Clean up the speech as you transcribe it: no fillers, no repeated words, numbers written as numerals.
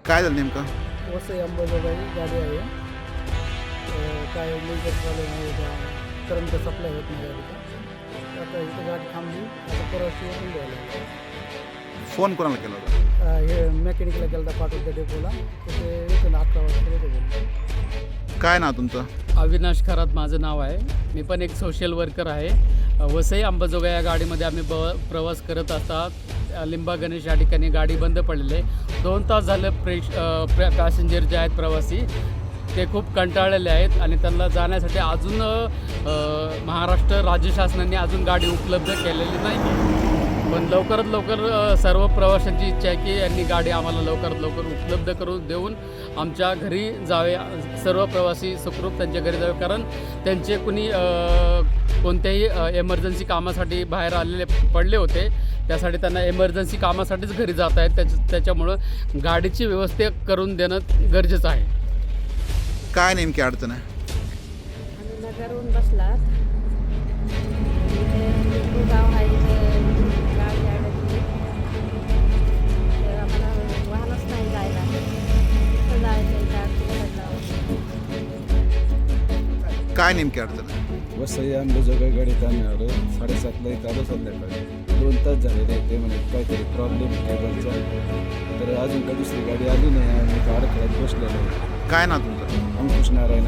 काय झालं नेमकं? वसई अंबाजोगाई गाडी आहे. काय मेजर प्रॉब्लेम आहे का करंट सप्लाय होत नाही गाडीचा. आता इथं गाडी थांबली. आता परवाशी येऊन द्यायला फोन कोणाला केला होता? हे मेकॅनिकला गेला पाठवत्या डेपोला. तर ते येतं 11 वाजता येतो बोलून. काय नाव तुमचं? अविनाश खरात माझं नाव आहे. मी पण एक सोशल वर्कर आहे. वसई अंबाजोगाई या गाडीमध्ये आम्ही प्रवास करत असतात. लिंबा गणेश या ठिकाणी गाडी बंद पडलेली आहे. 2 तास झालं पॅसेंजर जे आहेत प्रवासी ते खूप कंटाळलेले आहेत आणि त्यांना जाण्यासाठी अजून महाराष्ट्र राज्य शासनाने अजून गाडी उपलब्ध केलेली नाही. पण लवकरात लवकर सर्व प्रवाशांची इच्छा आहे की यांनी गाडी आम्हाला लवकरात लवकर उपलब्ध करून देऊन आमच्या घरी जावे. सर्व प्रवासी सुखरूप त्यांच्या घरी जावे, कारण त्यांचे कुणी कोणत्याही एमर्जन्सी कामासाठी बाहेर आलेले पडले होते. त्यासाठी त्यांना एमर्जन्सी कामासाठीच घरी जात आहेत. त्याच्यामुळं गाडीची व्यवस्था करून देणं गरजेचं आहे. काय नेमकी अडचण आहे? आम्ही नगरहून बसलात. इथे गाव आहे, इथे गाडी अडकली. तर आम्हाला वाहनच नाही जायला. कुठं जायचं काय नेमकी अडचण आहे? वसई अंबाजोगाई गाडीत आम्ही आलो. 7:30ला इथं आलो संध्याकाळी. 2 तास झालेले आहेत. ते म्हणजे काहीतरी प्रॉब्लेम केबलचा. तर अजून काही दुसरी गाडी आली नाही. आम्ही अडखळ्यात बसलेलो. काय नाव तुमचं? अंकुश नारायण.